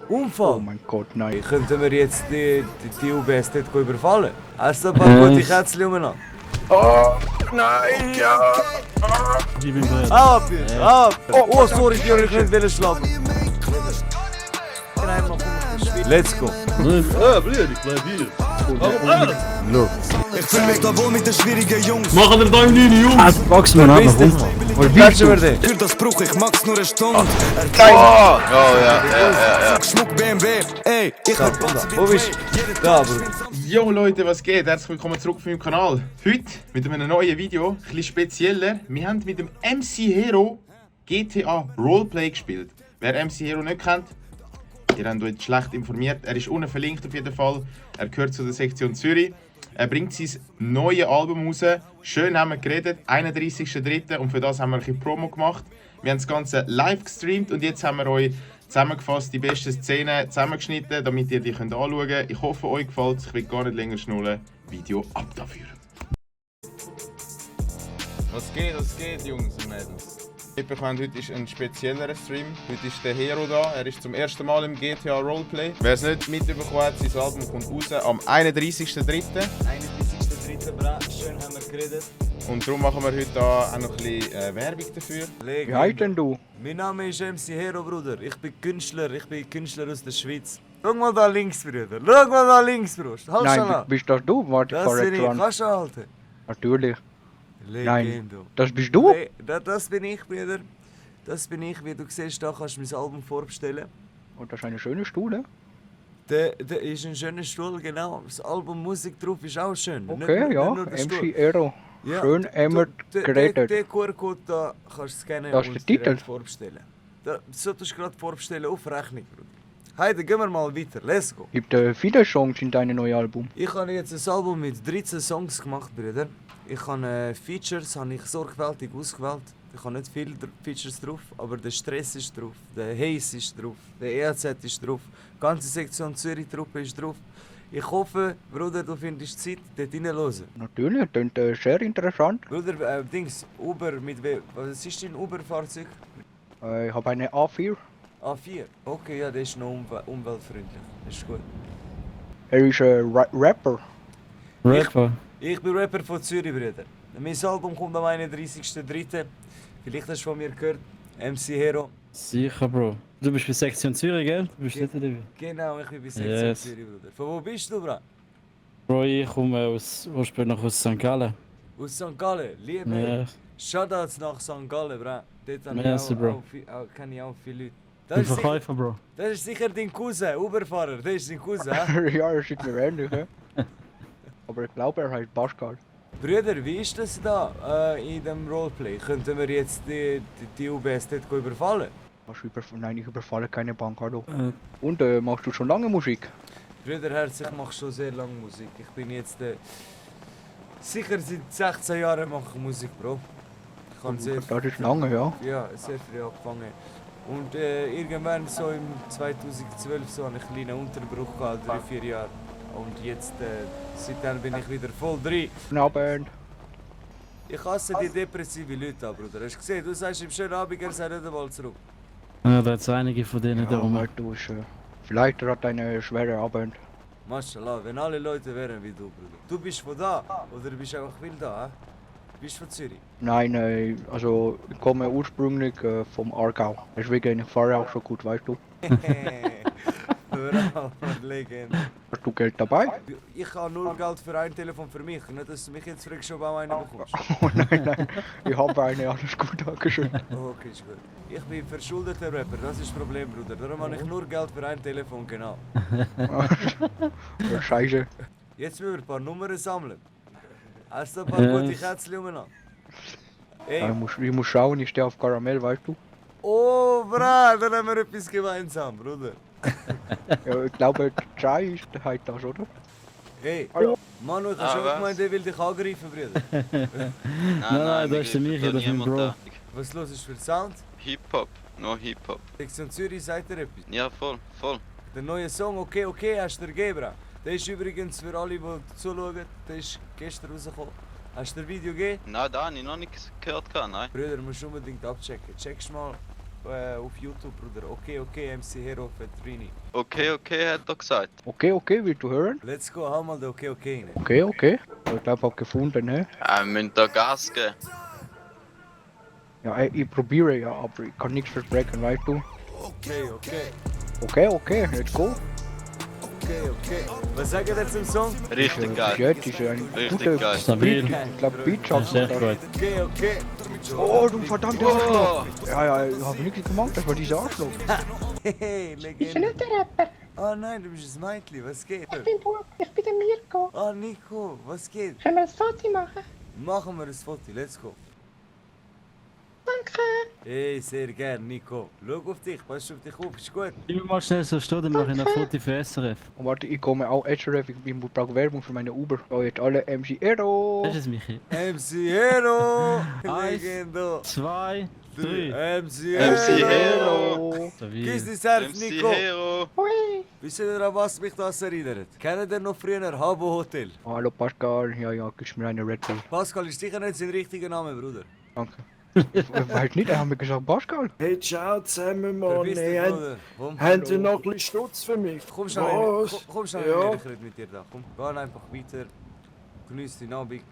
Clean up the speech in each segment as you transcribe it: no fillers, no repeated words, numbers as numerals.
Unfall? Oh mein Gott, nein. Könnten wir jetzt die UBS dort überfallen? Hast du ein paar gute Kätzchen umeinander? Oh, nein, ja. Ich bin bereit. Ab! Ab! Oh, sorry, ich wollte nicht schlafen. Let's go. Bruder, ich bleib hier. Look. Ich fühl mich da wohl mit den schwierigen Jungs. Machen wir deine Linie, Jungs! Wachs mir ab, Bist warum? du? Wo bist Klatschen wir du? den. Für das Bruch, ich mag's nur eine Stunde. Schmuck BMW, ey, ich hab Wo bist du? Da, Bruder. Jo Leute, was geht? Herzlich willkommen zurück auf meinem Kanal. Heute mit einem neuen Video, ein bisschen spezieller. Wir haben mit dem MC Hero GTA Roleplay gespielt. Wer MC Hero nicht kennt, ihr habt euch schlecht informiert. Er ist unten verlinkt auf jeden Fall. Er gehört zu der Sektion Zürich. Er bringt sein neues Album raus. Schön haben wir geredet, 31.03. und für das haben wir ein bisschen Promo gemacht. Wir haben das Ganze live gestreamt und jetzt haben wir euch zusammengefasst die besten Szenen zusammengeschnitten, damit ihr die anschauen könnt. Ich hoffe, euch gefällt es. Ich will gar nicht länger schnullen. Video ab dafür. Was geht, Jungs und Mädels? Heute ist ein speziellerer Stream. Heute ist der Hero da. Er ist zum ersten Mal im GTA Roleplay. Wer es nicht mitbekommen hat, sein Album kommt raus am 31.03. 31.3. Bra, schön haben wir geredet. Und darum machen wir heute da auch noch ein bisschen Werbung dafür. Wie heißt denn du? Mein Name ist MC Hero, Bruder. Ich bin Künstler aus der Schweiz. Schau mal da links, Bruder. Schau mal da links, Bruder. Halt schon Nein, an. bist das du? Warte, ich Das fahr bin jetzt ich. ran. Kannst du halten? Natürlich. Nein, Legendo. das bist du? Das bin ich, Bruder. Das bin ich. Wie du siehst, da kannst du mein Album vorbestellen. Und das ist eine schöne Stuhle. Der ist ein schöner Stuhl, genau. Das Album Musik drauf ist auch schön. Okay, ja. nur der Stuhl. MC Aero. Ja, Schön immer geredet. Den QR-Code da kannst du scannen Das ist der Titel. direkt vorbestellen. Da solltest du gerade vorbestellen auf Rechnung, Bruder. Heute gehen wir mal weiter. Let's go. Gibt viele Songs in deinem neuen Album? Ich habe jetzt ein Album mit 13 Songs gemacht, Brüder. Ich habe Features habe ich sorgfältig ausgewählt. Ich habe nicht viele Features drauf, aber der Stress ist drauf, der Haze ist drauf, der EAZ ist drauf, die ganze Sektion Zürich-Truppe ist drauf. Ich hoffe, Bruder, du findest Zeit, dort reinzuhören. Natürlich, das klingt sehr interessant. Bruder, Dings, Uber, was ist dein Uber-Fahrzeug? Ich habe eine A4. A4? Okay, ja, der ist noch umweltfreundlich. Das ist gut. Er ist ein Rapper. Rapper. Ich bin Rapper von Zürich, Brüder. Mein Album kommt am 31.03. Vielleicht hast du von mir gehört. MC Hero. Sicher, Bro. Du bist bei Sektion Zürich, gell? Du bist nicht dabei. Genau, ich bin bei Sektion Yes. Zürich, Bruder. Von wo bist du, Bra? Bro, ich komme ursprünglich aus St. Gallen. Aus St. Gallen. Liebe Ja. Shoutouts nach St. Gallen, Bra. Dort habe Merci, ich Bro. kenne ich auch viele Leute. Ich bin Verkäufer, Bro. Das ist sicher dein Cousin, Uberfahrer. Das ist dein Cousin, hä? Ja, er sieht mir ähnlich, hä? Aber ich glaube, er heißt Pascal. Brüder, wie ist das da in dem Roleplay? Könnten wir jetzt die UBS dort überfallen? Nein, ich überfalle keine Bank, hallo. Und machst du schon lange Musik? Brüder Herz, ich mache schon sehr lange Musik. Ich bin jetzt sicher seit 16 Jahren mache ich Musik, Bro. Ich habe sehr, Das ist lange, ja. ja, sehr früh angefangen. Und irgendwann so im 2012 so habe ich einen kleinen Unterbruch gehabt, 3-4 Jahre. Und jetzt, seitdem bin ich wieder voll drin. Guten Abend. Ich hasse die depressiven Leute, Bruder. Hast du gesehen? Du sagst im schönen Abend, er sei nicht einmal zurück. Ja, da hat es einige von denen da Ja, rum. halt du ist, vielleicht hat er einen schweren Abend. Mashallah, wenn alle Leute wären wie du, Bruder. Du bist von da, oder bist du einfach wild da, hä? Bist du von Zürich? Nein, also ich komme ursprünglich vom Aargau. Deswegen ich fahre auch so gut, weißt du. Hör auf, Legende. Hast du Geld dabei? Ich habe nur Geld für ein Telefon für mich, nicht dass du mich jetzt fragst, ob du auch einen bekommst. Oh nein, ich habe eine, alles gut, dankeschön. Oh, okay, ist gut. Ich bin verschuldeter Rapper, das ist das Problem, Bruder. Darum habe ich nur Geld für ein Telefon, genau. Ja, Scheiße. Jetzt müssen wir ein paar Nummern sammeln. Hast du ein paar gute Kätzchen umeinander? Ey, Ich muss schauen, ich stehe auf Karamell, weißt du. oh, Bra, dann haben wir etwas gemeinsam, Bruder. Ja, ich glaube, Chai ist halt das, oder? Hey, Hallo. Manu, ich habe schon gemeint, der will dich angreifen, Bruder. Nein, das ist der Michi, das ist mein Bro. Was los ist für Sound? Hip-Hop, nur Hip-Hop. Sektion Zürich, sagt ihr etwas? Ja, voll. Der neue Song, okay, hast du dir gegeben, Bra? Der ist übrigens für alle, die zuschauen, der ist gestern rausgekommen. Hast du dir Video gegeben? Nein, da habe ich noch nichts gehört, nein. Brüder, musst du unbedingt abchecken. Checkst mal auf YouTube, Bruder. Okay, MC Hero Fetrini. Okay, hat er gesagt. Okay, willst du hören? Let's go, hau mal den okay rein. Okay. Ich glaube, ich habe gefunden, ne? Wir müssen da Gas geben. Ja, ey, ich probiere ja, aber ich kann nichts versprechen, weißt du? Okay. Okay, let's go. Okay. Was sagt ihr zum Song? Richtig geil. Jetzt ist ja ein Richtig guter geil. Stabil. Ich glaube, Beat Das schafft ist echt gut. Okay. Oh, du verdammter Oh. Arschloch! Ja, ich habe nichts gemacht, das war dieser Arschloch. Hey, Legende. nicht der Rapper. Oh nein, du bist ein Mädchen, was geht? Ich bin Bub, ich bin der Mirko. Oh Nico, was geht? Können wir ein Foto machen? Machen wir ein Foto, let's go. Danke. Hey, sehr gern, Nico. Schau auf dich, pass auf dich auf, ist gut. Gib mir mal schnell so stehen, dann mache ich ein Foto für SRF. Und warte, ich komme auch SRF, ich brauche Werbung für meine Uber. Oh, jetzt alle MC Aero. Das ist es, Michi. MC Hero! Eins. Legende! 2, 3. MC MC Hero! Hero. Stabil. Kiss dich selbst, MC Nico! Hero. Hui. Wisst ihr, an was mich das erinnert? Kennt ihr noch früher Habbo Hotel? Hallo Pascal, ja, gibst mir eine Red Bull. Pascal ist sicher nicht sein richtiger Name, Bruder. Danke. Ich weiß nicht, er hat mir gesagt Pascal. Hey, ciao zusammen, Mann. Verpiss dich, Hey, Bruder. Komm, habt ihr noch ein bisschen Stutz für mich? komm schnell, Was? komm schnell Ja. ich rede mit dir da. Komm, geh einfach weiter. Genieß deinen Abend.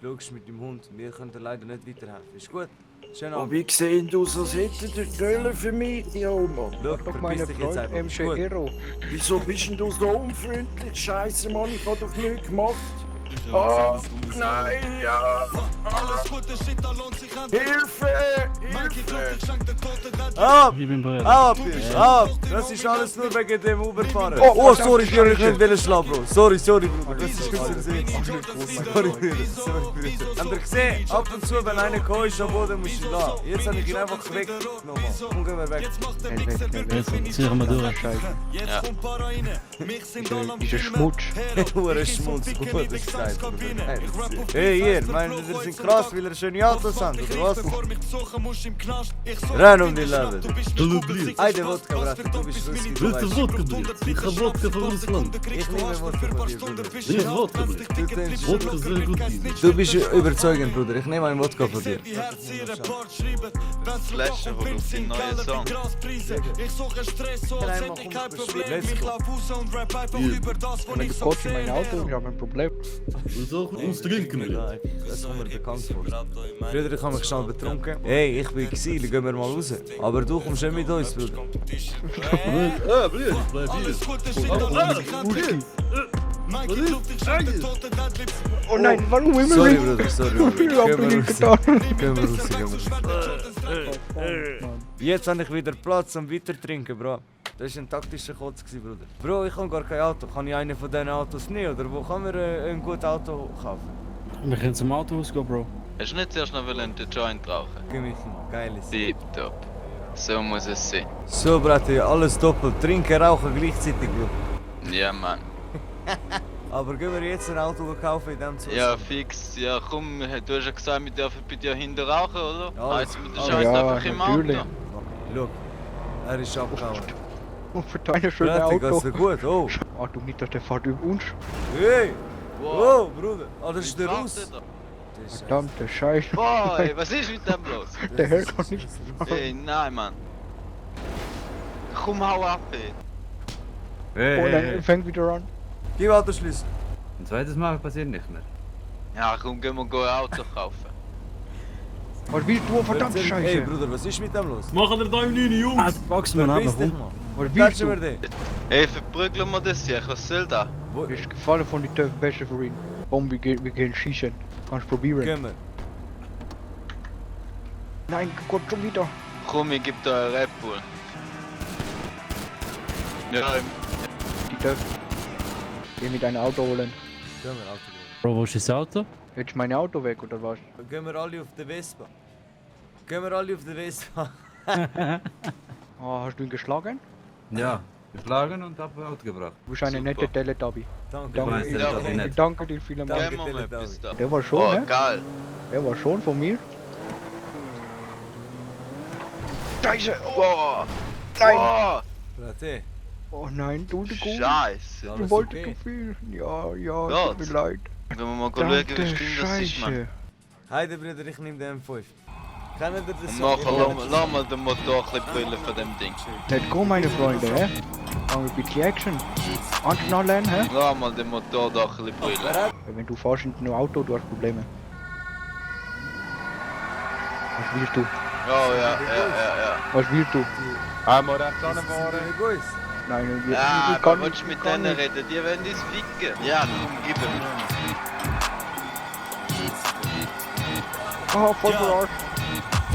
Schaust mit dem Hund. Wir können dir leider nicht weiterhelfen. Ist gut? Schönen Aber Abend. wie sehen aus, als hättet ihr Tölle für mich? Ja, Mann. Schau, Doch meine verpiss dich jetzt Freund einfach. MC Ist gut. Aero. Wieso bist denn du so unfreundlich? Scheiße, Mann, ich hab doch nichts gemacht. Ah, nein, ja. Hilfe! Ab! Ich bin bereit. Ab! Ab! Das ist alles nur wegen dem Uberfahren. Oh, sorry, ich wollte nicht wollen schlafen, Bro. Sorry, Bruder. Das ist gut zu sehen. Sorry, Bruder. Habt ihr gesehen? Ab und zu, wenn einer gekommen ist, am Boden muss ich lassen. Jetzt habe ich ihn einfach weg. Nochmal. Komm, gehen wir weg. Jetzt ziehen wir durch. Scheiße. Ja. Dieser Schmutz. Hure Schmutz, gut gesagt. Hey, hier, meinen wir sind krass, weil ihr schöne Autos habt, oder was? Renn um die Lade. Eine Wodka, Bratte, du bist Whisky, du weißt. Wodka, Bruder? Ich hab Wodka von Russland. Ich nehme Wodka von dir, Bruder. Nicht Wodka, Bruder. Du denkst, Wodka ist sehr gut. du bist überzeugend, Bruder. Ich nehme einen Wodka von dir. Flasche, wo auf den neuen Song. Let's go. Wenn du kurz in mein Auto, ich habe ein Problem. Und so uns trinken wir. Das kommt mir bekannt vor. Früher ich habe mich schnell betrunken. Hey, ich bin Xil, gehen wir mal raus. Aber du kommst schon mit uns, Bruder. Ah, Bruder, ich bleib hier. Oh nein, warum immer Sorry, nicht? Bruder, sorry. Ich hab Gehen wir nicht raus. getan. Gehen wir raus. Jetzt habe ich wieder Platz zum Weitertrinken, Bro. Das war ein taktischer Kotz, Bruder. Bro, ich habe gar kein Auto. Kann ich einen von diesen Autos nehmen? Oder wo kann man ein gutes Auto kaufen? Wir können zum Autohaus gehen, Bro. Hast du nicht zuerst noch den Joint rauchen? Gib mich mal. Geiles. Tipptopp. So muss es sein. So, Brate, alles doppelt. Trinken, rauchen gleichzeitig, Bro. Ja, Mann. Aber gehen wir jetzt ein Auto kaufen in dem Zustand? Ja, fix. Ja, komm, du hast ja gesagt, wir dürfen bei dir hinten rauchen, oder? Ja, Also mit der alles. Scheiß Ja, einfach im natürlich. Auto. Schau, er ist abgehauen. Und für deine schöne Brate, Auto. geht's dir gut? Oh. Ah, du nicht, dass der fährt über uns. Hey! Wow. Oh, Bruder. Ah, das ist der Was Russ. macht der da? Das ist Verdammte Scheiße. Boah, ey, was ist mit dem los? Der Herr kann nicht. Ey, nein, Mann. Komm, hau ab, ey. Oh nein, fängt wieder an. Gib Autoschlüssel. Ein zweites Mal passiert nicht mehr. Ja, komm, gehen wir ein Auto kaufen. Was willst du, verdammte Hey, Scheiße? Bruder, was ist mit dem los? Machen wir da im 9 Jungs! Ah, du packst mir Verpiss ab, dich rum. mal. Was willst Klatschen wir du? den? Ey, verprügeln wir das hier, was soll da? Wo? Ist gefallen von die Töpfe besser für ihn. Komm, wir gehen schießen. Kannst probieren. Gehen wir. Nein, Gott, schon wieder. Komm, ich geb dir einen Red Bull. Ja, Die Töpfe. Geh mit deinem Auto holen. Gehen wir Auto gehen. Bro, wo ist das Auto? Jetzt ist mein Auto weg, oder was? Gehen wir alle auf der Vespa. Gehen wir alle auf der Vespa. Ah, hast du ihn geschlagen? Ja, geschlagen und ab Auto gebracht. Du bist eine Super. nette Teletubby. Danke. Ich weiß, Danke, das ist ich nett. danke dir vielmals. Danke. gehen wir mal bis da. Der war schon, Oh, ne? geil. Der war schon von mir. Scheiße! Oh, Boah. nein! Boah. Brate, Oh nein, du gut. Scheiße. Du alles wolltest okay? zu viel. Ja, ja, Ja. tut mir leid. Gehen wir mal schauen, wie Verdammte stimmt das ist, Mann. Scheiße. Heide Bruder, ich nehme den M5. Kennt ihr den Und Song? nachher lass mal den Motor ein bisschen brüllen von dem Ding. Let's go, meine Freunde, hä? Machen wir ein bisschen Action. Anschnallen, hä? Lass mal den Motor da ein bisschen brüllen. Wenn du fährst in einem Auto, du hast Probleme. Was willst du? Oh ja. Was willst du? Einmal rechts anfahren. Gut. Nein, Ja, ich kann aber willst du mit denen reden? Die wollen uns ficken. Ja, komm, gib ihm. Ah, voll verarscht.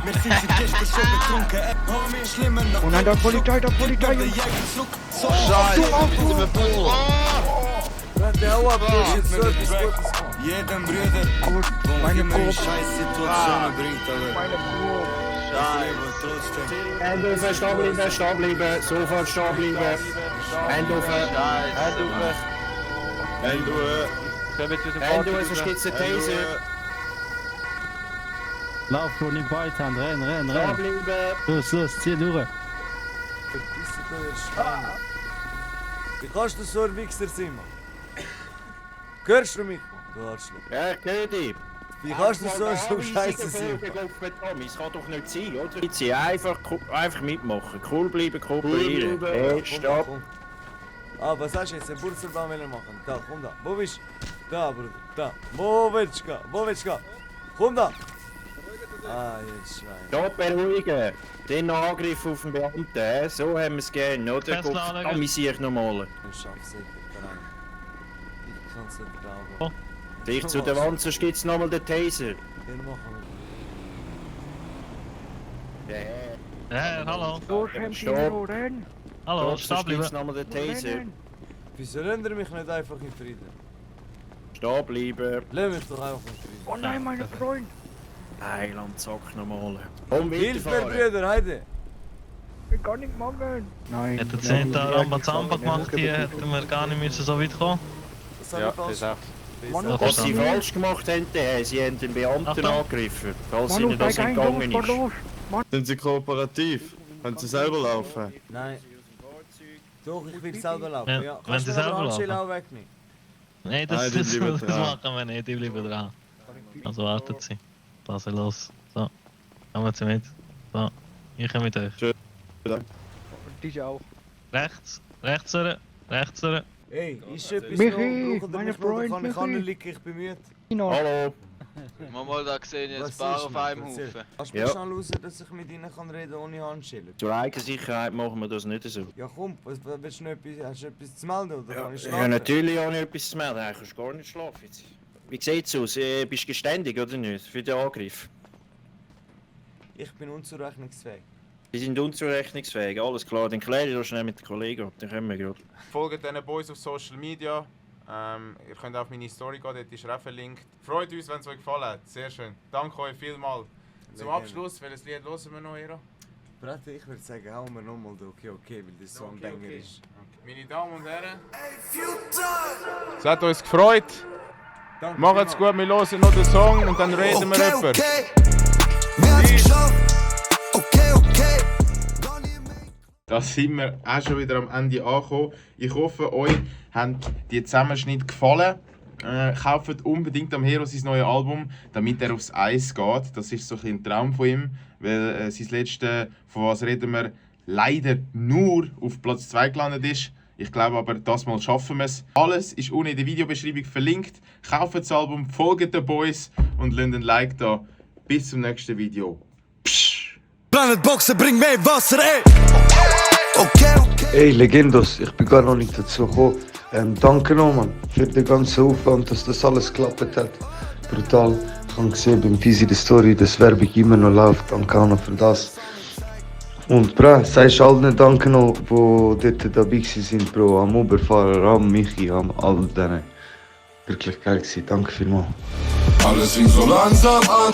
Wir sind gestern schon betrunken, Homie, schlimmer noch. Oh nein, der Polizei, Jungs. Scheiße, mit dem Bus. Der Hau ab, du jetzt so etwas Gutes. Jedem Brüder, Gut, wo meine immer in Brot. scheiß Situationen bringt, aber Meine Brot. aber trotzdem. Hände auf, stehen bleiben, sofort stehen bleiben. Hände auf, Scheiße, Mann. Hände auf, sonst gibt's einen Taser. Lauf, wo nicht weit haben, renn. Stehen bleiben. Los, zieh durch. Wie kannst du so ein Wichser sein, Mann? Hörst du mich? Du Arschloch. Ja, ich höre dich. Wie kannst du so scheiße sein? Das kann doch nicht sein, oder? Jetzt einfach mitmachen. Cool bleiben, kooperieren. Hey, stopp. Ah, was hast du jetzt? Einen Purzelbaum machen? Da, komm da. Wo bist du? Da, Bruder. Da. Wo willst du gehen? Wo willst du gehen? Komm da. Ah, jetzt Schwein. Stopp, beruhigen. Den Angriff auf den Beamten, so haben wir es gerne, oder? Amüsiere ich nochmal. Ich schaff's nicht, ich kann's nicht glauben. Dich zu der Wand, sonst gibt's nochmal den Taser. Den machen Ja, hallo. Stopp. Hallo, Sonst gibt's nochmal den Taser. wir. Wieso lernt ihr mich nicht einfach in Frieden? Stehen bleiben. Lass mich doch einfach in Frieden. Oh nein, meine Freunde. Heiland, zack nochmal. Komm, Hilf mir, weiterfahren. Brüder, heide. Ich kann nicht machen. Nein. Hätte der 10. Rambazamba gemacht, hier hätten wir gar nicht müssen so weit kommen. Das habe ich falsch. Manu, Was sie falsch gemacht haben, sie haben den Beamten Achtung. angegriffen. Falls Manu, ihnen das kein entgangen ist. los. Sind Sie kooperativ? Können Sie selber laufen? Nein. Doch, ich will selber laufen. Ja, Ja, wenn kannst Sie du mir selber den Handschellen laufen. auch wegnehmen? Nein, Nein, die bleiben das dran. machen wir nicht, die bleiben dran. Also wartet Sie. Passen los. So. Kommen Sie mit. So. Ich komme mit euch. Die auch. Rechts rüber. Hey, ist etwas Michi, noch? Braucht ihr meine mich noch? Oder Freund, kann ich Michi. anliegen? Ich bin müde. Hallo. Mal da gesehen, jetzt Was Bauer ist, auf Mann? einem Erzähl. Haufen. Kannst du Ja. mir schnell raus, dass ich mit ihnen kann reden ohne Handschellen? Zur eigenen Sicherheit machen wir das nicht so. Ja komm, willst du noch etwas, hast du etwas zu melden oder kann ich Ja, schlafen? natürlich habe ich etwas zu melden. Du kannst gar nicht schlafen jetzt. Wie sieht's aus? Bist du geständig oder nicht? Für den Angriff? Ich bin unzurechnungsfähig. Die sind unzurechnungsfähig, alles klar. Dann kläre ich das schnell mit den Kollegen ab. Dann können wir gerade. Folgt diesen Boys auf Social Media. Ihr könnt auf meine Story gehen, dort ist er verlinkt. Freut uns, wenn es euch gefallen hat. Sehr schön. Danke euch vielmals. Zum gerne. Abschluss, welches Lied hören wir noch, Ero? Brate, ich würde sagen, hauen wir nochmal den okay, weil das so ein Banger ist. Meine Damen und Herren. Es hat uns gefreut. Danke Macht's vielmals. gut, wir hören noch den Song und dann reden wir Okay, drüber. okay. Wir haben's geschafft. Okay, okay. Da sind wir auch schon wieder am Ende angekommen. Ich hoffe, euch haben die Zusammenschnitte gefallen. Kauft unbedingt am Hero sein neues Album, damit er aufs Eis geht. Das ist so ein bisschen ein Traum von ihm, weil sein letztes, von was reden wir, leider nur auf Platz 2 gelandet ist. Ich glaube aber, das Mal schaffen wir es. Alles ist unten in der Videobeschreibung verlinkt. Kauft das Album, folgt den Boys und lasst ein Like da. Bis zum nächsten Video. Planet Boxen, bring mehr Wasser, ey. Okay, okay. Ey, Legendos, ich bin gar noch nicht dazu gekommen. Danke nochmal für den ganzen Aufwand, dass das alles geklappt hat. Brutal. Ich habe gesehen beim Fisi die Story, dass Werbung immer noch läuft. Danke auch noch für das. Und bra, sagst allen Danke noch, die dort dabei sind, Bro. Am Uberfahrer, am Michi, am all denen. Wirklich geil gewesen. Danke vielmals. Alles fing so langsam an.